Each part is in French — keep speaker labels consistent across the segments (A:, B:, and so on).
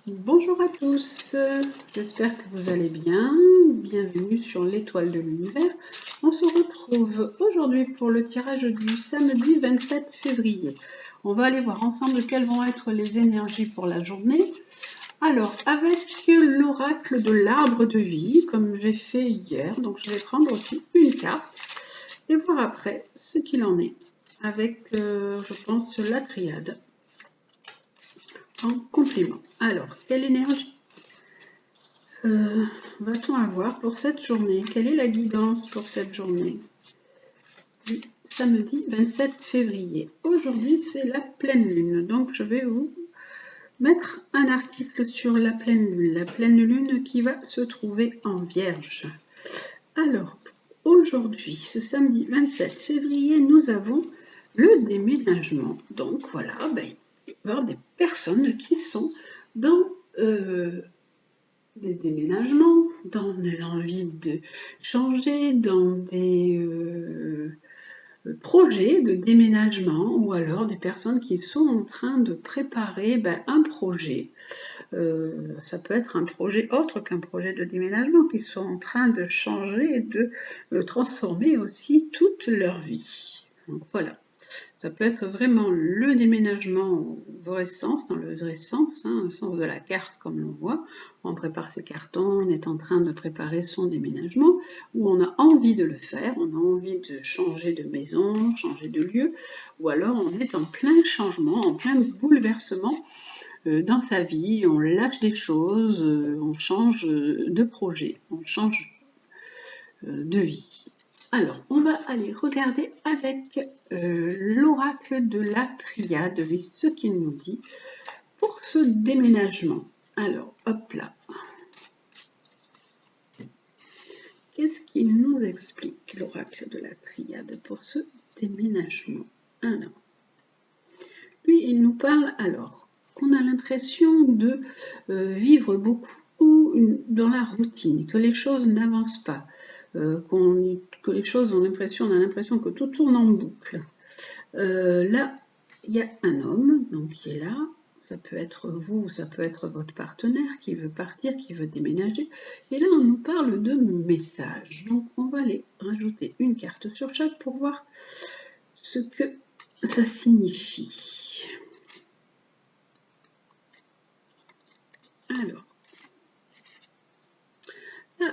A: Bonjour à tous, j'espère que vous allez bien. Bienvenue sur l'étoile de l'univers. On se retrouve aujourd'hui pour le tirage du samedi 27 février. On va aller voir ensemble quelles vont être les énergies pour la journée. Alors, avec l'oracle de l'arbre de vie, comme j'ai fait hier, donc je vais prendre aussi une carte et voir après ce qu'il en est avec, je pense, la triade en complément. Alors, quelle énergie va-t-on avoir pour cette journée? Quelle est la guidance pour cette journée du samedi 27 février? Aujourd'hui, c'est la pleine lune, donc je vais vous mettre un article sur la pleine lune qui va se trouver en Vierge. Alors, aujourd'hui, ce samedi 27 février, nous avons le déménagement. Donc voilà, il va y avoir des personnes qui sont dans des déménagements, dans des envies de changer, dans des projets de déménagement, ou alors des personnes qui sont en train de préparer un projet. Ça peut être un projet autre qu'un projet de déménagement, qui sont en train de changer et de transformer aussi toute leur vie. Donc voilà. Ça peut être vraiment le déménagement au vrai sens, dans le vrai sens, le sens de la carte comme l'on voit. On prépare ses cartons, on est en train de préparer son déménagement, ou on a envie de le faire, on a envie de changer de maison, changer de lieu, ou alors on est en plein changement, en plein bouleversement dans sa vie, on lâche des choses, on change de projet, on change de vie. Alors, on va aller regarder avec l'oracle de la triade et ce qu'il nous dit pour ce déménagement. Alors, hop là. Qu'est-ce qu'il nous explique, l'oracle de la triade, pour ce déménagement? Alors, lui, il nous parle alors qu'on a l'impression de vivre beaucoup dans la routine, que les choses n'avancent pas, que les choses on a l'impression que tout tourne en boucle. Là, il y a un homme donc, qui est là, ça peut être vous, ça peut être votre partenaire qui veut partir, qui veut déménager, et là on nous parle de messages. Donc on va aller rajouter une carte sur chaque pour voir ce que ça signifie.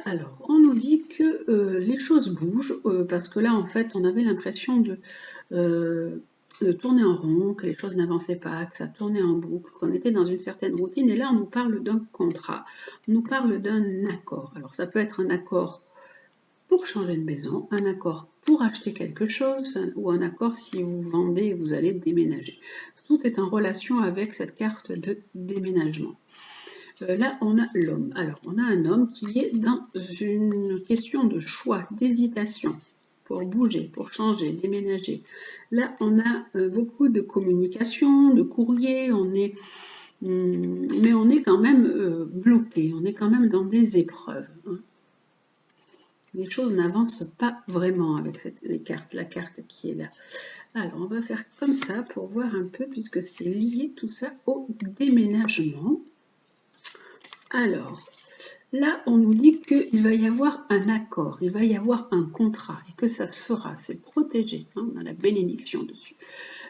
A: Alors, on nous dit que les choses bougent, parce que là, en fait, on avait l'impression de tourner en rond, que les choses n'avançaient pas, que ça tournait en boucle, qu'on était dans une certaine routine. Et là, on nous parle d'un contrat, on nous parle d'un accord. Alors, ça peut être un accord pour changer de maison, un accord pour acheter quelque chose, ou un accord si vous vendez et vous allez déménager. Tout est en relation avec cette carte de déménagement. Là, on a l'homme. Alors, on a un homme qui est dans une question de choix, d'hésitation pour bouger, pour changer, déménager. Là, on a beaucoup de communication, de courrier, mais on est quand même bloqué, on est quand même dans des épreuves. Les choses n'avancent pas vraiment avec la carte qui est là. Alors, on va faire comme ça pour voir un peu, puisque c'est lié tout ça au déménagement. Alors, là, on nous dit qu'il va y avoir un accord, il va y avoir un contrat, et que ça se fera, c'est protégé, on a la bénédiction dessus.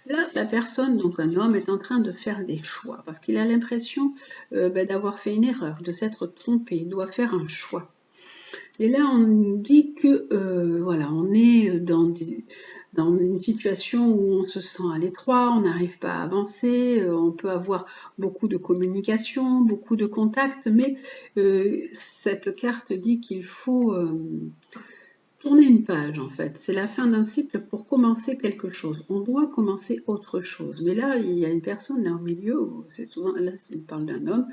A: Là, la personne, donc un homme, est en train de faire des choix, parce qu'il a l'impression d'avoir fait une erreur, de s'être trompé, il doit faire un choix. Et là, on nous dit que, voilà, on est dans une situation où on se sent à l'étroit, on n'arrive pas à avancer, on peut avoir beaucoup de communication, beaucoup de contacts, mais cette carte dit qu'il faut tourner une page en fait. C'est la fin d'un cycle pour commencer quelque chose. On doit commencer autre chose. Mais là, il y a une personne là au milieu, c'est souvent, là, on parle d'un homme,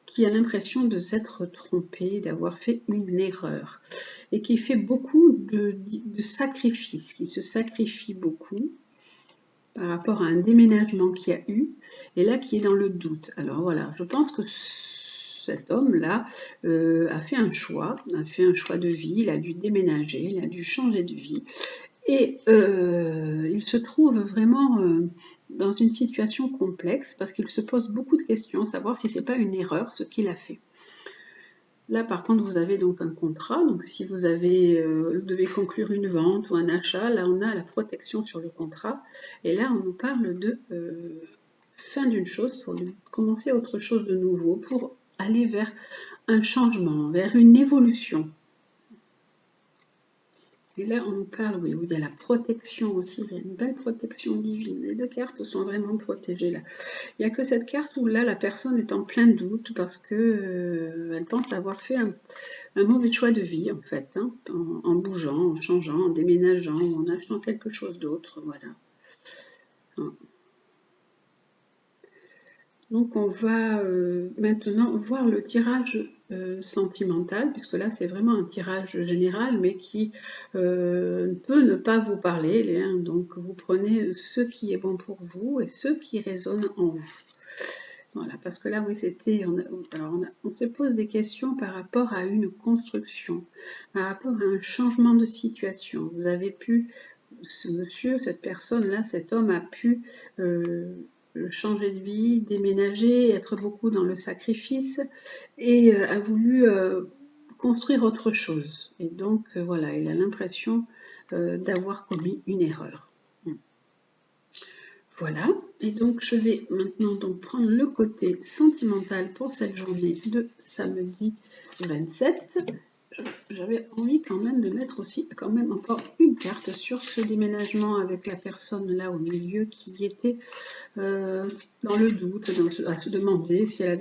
A: qui a l'impression de s'être trompé, d'avoir fait une erreur, et qui fait beaucoup de sacrifices, qui se sacrifie beaucoup par rapport à un déménagement qu'il y a eu, et là qui est dans le doute. Alors voilà, je pense que cet homme-là a fait un choix de vie, il a dû déménager, il a dû changer de vie, et il se trouve vraiment dans une situation complexe parce qu'il se pose beaucoup de questions, savoir si c'est pas une erreur ce qu'il a fait. Là, par contre, vous avez donc un contrat. Donc, si vous devez conclure une vente ou un achat, là, on a la protection sur le contrat. Et là, on nous parle de fin d'une chose pour commencer autre chose de nouveau, pour aller vers un changement, vers une évolution. Et là, on nous parle, oui, où il y a la protection aussi, il y a une belle protection divine. Les deux cartes sont vraiment protégées là. Il n'y a que cette carte où là, la personne est en plein doute parce que elle pense avoir fait un mauvais choix de vie, en fait, hein, en bougeant, en changeant, en déménageant, ou en achetant quelque chose d'autre, voilà. Donc on va maintenant voir le tirage sentimental, puisque là c'est vraiment un tirage général, mais qui peut ne pas vous parler. Hein. Donc vous prenez ce qui est bon pour vous et ce qui résonne en vous. Voilà, parce que là, oui, c'était. On se pose des questions par rapport à une construction, par rapport à un changement de situation. Vous avez pu, ce monsieur, cette personne-là, cet homme a pu changer de vie, déménager, être beaucoup dans le sacrifice et a voulu construire autre chose. Et donc, voilà, il a l'impression d'avoir commis une erreur. Voilà, et donc je vais maintenant donc prendre le côté sentimental pour cette journée de samedi 27. J'avais envie quand même de mettre aussi quand même encore une carte sur ce déménagement avec la personne là au milieu qui était dans le doute, à se demander si elle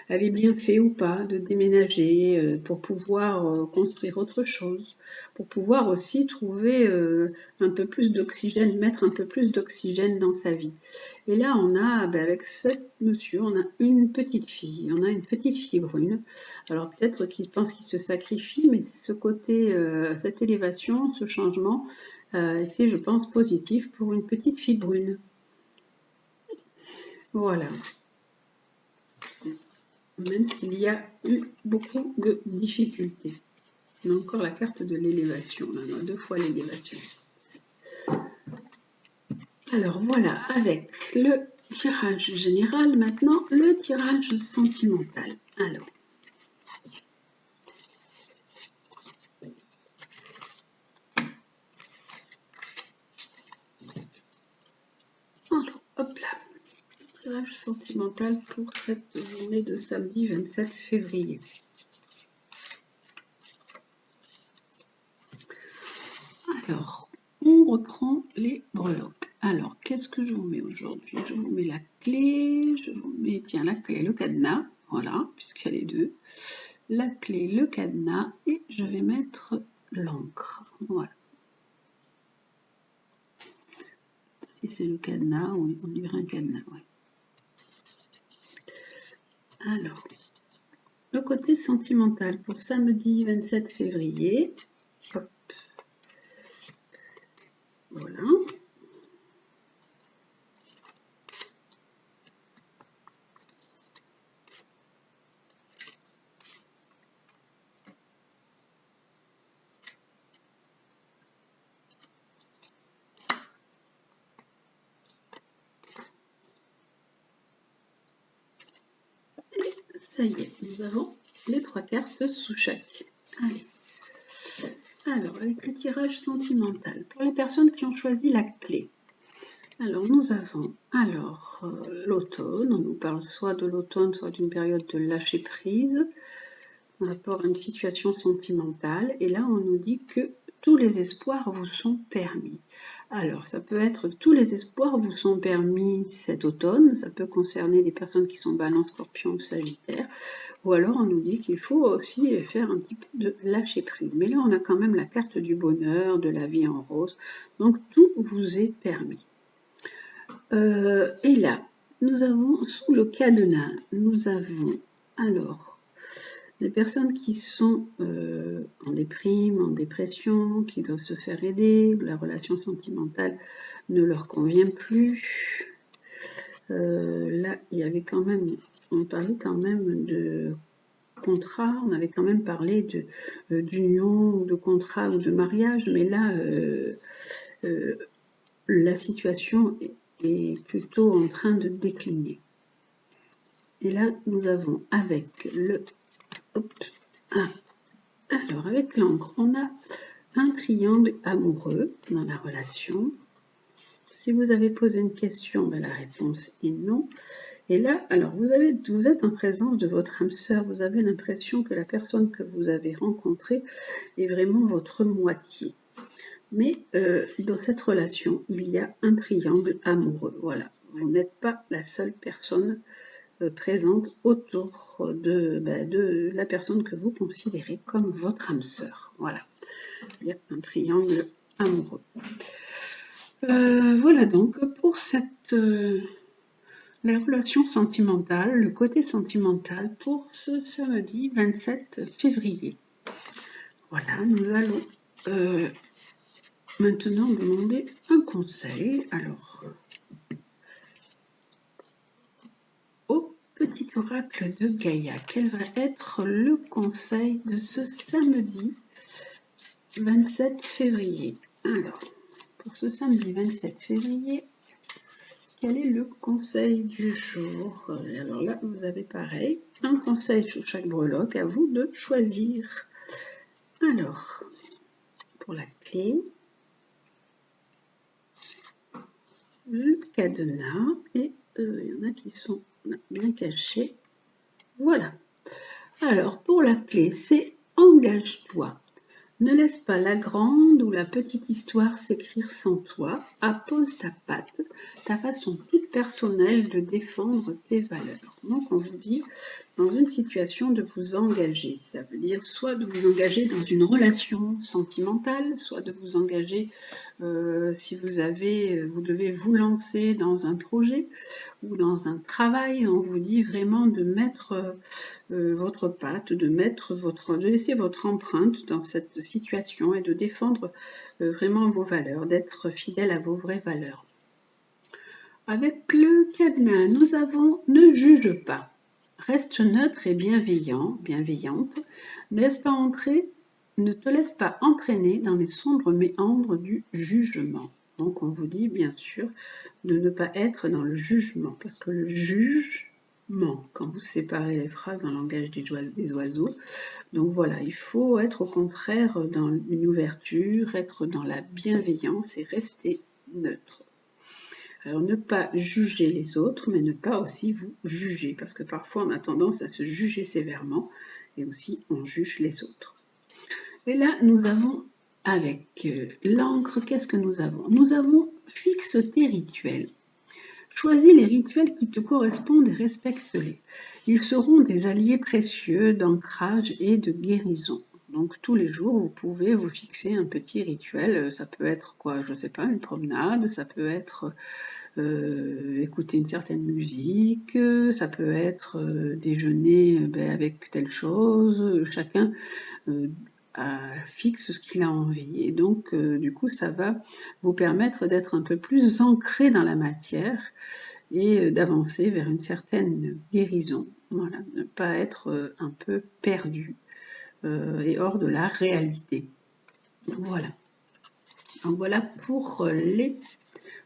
A: avait bien fait ou pas de déménager pour pouvoir construire autre chose, pour pouvoir aussi trouver un peu plus d'oxygène, mettre un peu plus d'oxygène dans sa vie. Et là, on a, avec ce monsieur, on a une petite fille brune. Alors peut-être qu'il pense qu'il se sacrifie, mais ce côté, cette élévation, ce changement, était, je pense, positif pour une petite fille brune. Voilà. Même s'il y a eu beaucoup de difficultés. On a encore la carte de l'élévation, là, on a 2 fois l'élévation. Alors voilà, avec le tirage général, maintenant le tirage sentimental. Alors, hop là. Tirage sentimental pour cette journée de samedi 27 février. Alors, on reprend les breloques. Alors, qu'est-ce que je vous mets aujourd'hui? Je vous mets la clé, je vous mets, tiens, la clé, le cadenas, voilà, puisqu'il y a les deux. La clé, le cadenas, et je vais mettre l'encre, voilà. Si c'est le cadenas, oui, on dirait un cadenas, oui. Alors, le côté sentimental pour samedi 27 février. Hop. Voilà. Ça y est, nous avons les 3 cartes sous chaque. Allez. Alors, avec le tirage sentimental, pour les personnes qui ont choisi la clé. Alors, nous avons l'automne. On nous parle soit de l'automne, soit d'une période de lâcher prise, par rapport à une situation sentimentale. Et là, on nous dit que tous les espoirs vous sont permis. Alors, ça peut être tous les espoirs vous sont permis cet automne, ça peut concerner des personnes qui sont Balance, Scorpion ou Sagittaire, ou alors on nous dit qu'il faut aussi faire un petit peu de lâcher prise. Mais là, on a quand même la carte du bonheur, de la vie en rose, donc tout vous est permis. Et là, nous avons sous le cadenas, nous avons alors les personnes qui sont en déprime, en dépression, qui doivent se faire aider, la relation sentimentale ne leur convient plus. Là, il y avait quand même, on parlait quand même de contrat, on avait quand même parlé d'union, de contrat ou de mariage, mais là, la situation est plutôt en train de décliner. Et là, nous avons avec le... Alors, avec l'encre, on a un triangle amoureux dans la relation. Si vous avez posé une question, ben, la réponse est non. Et là, alors, vous êtes en présence de votre âme sœur. Vous avez l'impression que la personne que vous avez rencontrée est vraiment votre moitié. Mais dans cette relation, il y a un triangle amoureux. Voilà, vous n'êtes pas la seule personne présente autour de la personne que vous considérez comme votre âme sœur. Voilà, il y a un triangle amoureux. Voilà donc pour la relation sentimentale, le côté sentimental pour ce samedi 27 février. Voilà, nous allons maintenant demander un conseil. Alors, au petit oracle de Gaïa, quel va être le conseil de ce samedi 27 février? Alors, pour ce samedi 27 février, quel est le conseil du jour? Alors là, vous avez pareil, un conseil sur chaque breloque, à vous de choisir. Alors, pour la clé, le cadenas, et il y en a qui sont bien cachés. Voilà. Alors, pour la clé, c'est engage-toi. Ne laisse pas la grande ou la petite histoire s'écrire sans toi. Appose ta patte, ta façon toute personnelle de défendre tes valeurs. Donc, on vous dit, dans une situation de vous engager. Ça veut dire soit de vous engager dans une relation sentimentale, soit de vous engager si vous devez vous lancer dans un projet ou dans un travail. On vous dit vraiment de mettre votre patte, de laisser votre empreinte dans cette situation et de défendre vraiment vos valeurs, d'être fidèle à vos vraies valeurs. Avec le cadenas, nous avons « Ne juge pas ». Reste neutre et bienveillante. Ne te laisse pas entraîner dans les sombres méandres du jugement. Donc on vous dit bien sûr de ne pas être dans le jugement, parce que le jugement, quand vous séparez les phrases dans le langage des oiseaux, donc voilà, il faut être au contraire dans une ouverture, être dans la bienveillance et rester neutre. Alors, ne pas juger les autres, mais ne pas aussi vous juger, parce que parfois on a tendance à se juger sévèrement, et aussi on juge les autres. Et là, nous avons, avec l'encre, qu'est-ce que nous avons? Nous avons fixe tes rituels. Choisis les rituels qui te correspondent et respecte-les. Ils seront des alliés précieux d'ancrage et de guérison. Donc tous les jours, vous pouvez vous fixer un petit rituel. Ça peut être quoi? Je ne sais pas, une promenade, ça peut être écouter une certaine musique, ça peut être déjeuner avec telle chose, chacun fixe ce qu'il a envie. Et donc, du coup, ça va vous permettre d'être un peu plus ancré dans la matière et d'avancer vers une certaine guérison. Voilà, ne pas être un peu perdu et hors de la réalité. Voilà. Donc voilà pour les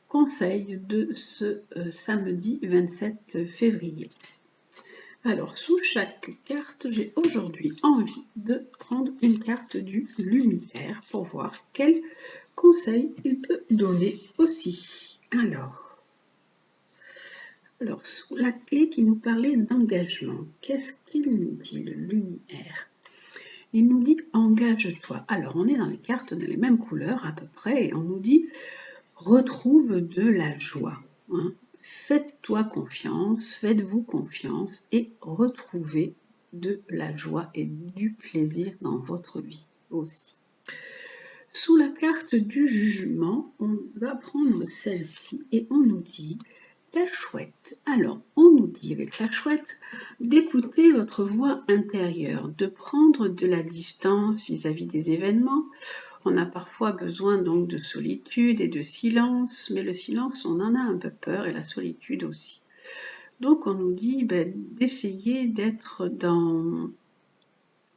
A: conseil de ce samedi 27 février. Alors, sous chaque carte, j'ai aujourd'hui envie de prendre une carte du luminaire pour voir quel conseil il peut donner aussi. Alors, sous la clé qui nous parlait d'engagement, qu'est-ce qu'il nous dit, le luminaire? Il nous dit « engage-toi ». Alors, on est dans les cartes dans les mêmes couleurs à peu près, et on nous dit retrouve de la joie. Hein. Faites-toi confiance, faites-vous confiance et retrouvez de la joie et du plaisir dans votre vie aussi. Sous la carte du jugement, on va prendre celle-ci et on nous dit la chouette. Alors, on nous dit avec la chouette d'écouter votre voix intérieure, de prendre de la distance vis-à-vis des événements. On a parfois besoin donc de solitude et de silence, mais le silence, on en a un peu peur et la solitude aussi. Donc on nous dit d'essayer d'être dans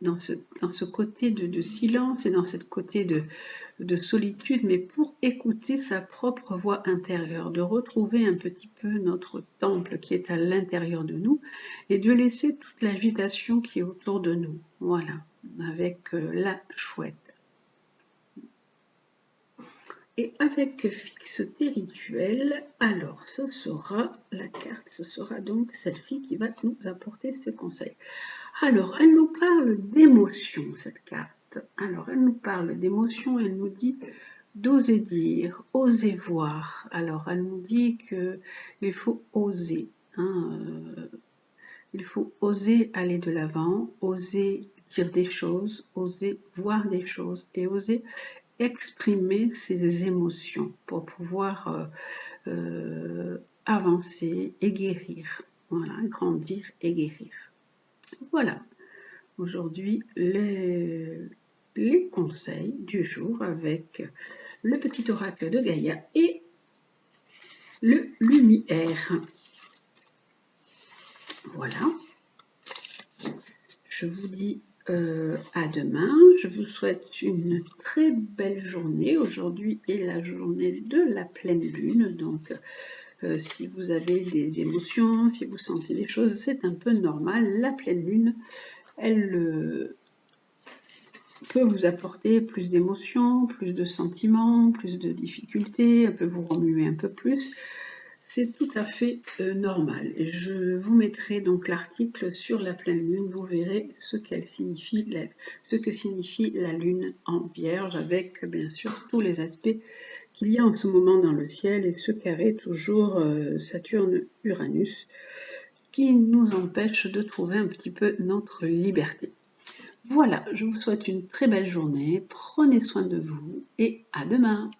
A: dans ce côté de silence et dans ce côté de solitude, mais pour écouter sa propre voix intérieure, de retrouver un petit peu notre temple qui est à l'intérieur de nous et de laisser toute l'agitation qui est autour de nous. Voilà, avec la chouette. Et avec fixité rituelle, alors ce sera la carte, ce sera donc celle-ci qui va nous apporter ces conseils. Alors, elle nous parle d'émotion, cette carte. Alors, elle nous parle d'émotion, elle nous dit d'oser dire, oser voir. Alors, elle nous dit qu'il faut oser. Il faut oser aller de l'avant, oser dire des choses, oser voir des choses et oser exprimer ses émotions pour pouvoir avancer et guérir. Voilà, grandir et guérir. Voilà, aujourd'hui les conseils du jour avec le petit oracle de Gaïa et le lumière. Voilà, je vous dis à demain. Je vous souhaite une très belle journée. Aujourd'hui est la journée de la pleine lune, donc si vous avez des émotions, si vous sentez des choses, c'est un peu normal. La pleine lune, elle peut vous apporter plus d'émotions, plus de sentiments, plus de difficultés, elle peut vous remuer un peu plus. C'est tout à fait normal. Et je vous mettrai donc l'article sur la pleine lune. Vous verrez ce que signifie la lune en Vierge, avec bien sûr tous les aspects qu'il y a en ce moment dans le ciel et ce carré toujours Saturne-Uranus qui nous empêche de trouver un petit peu notre liberté. Voilà, je vous souhaite une très belle journée, prenez soin de vous et à demain.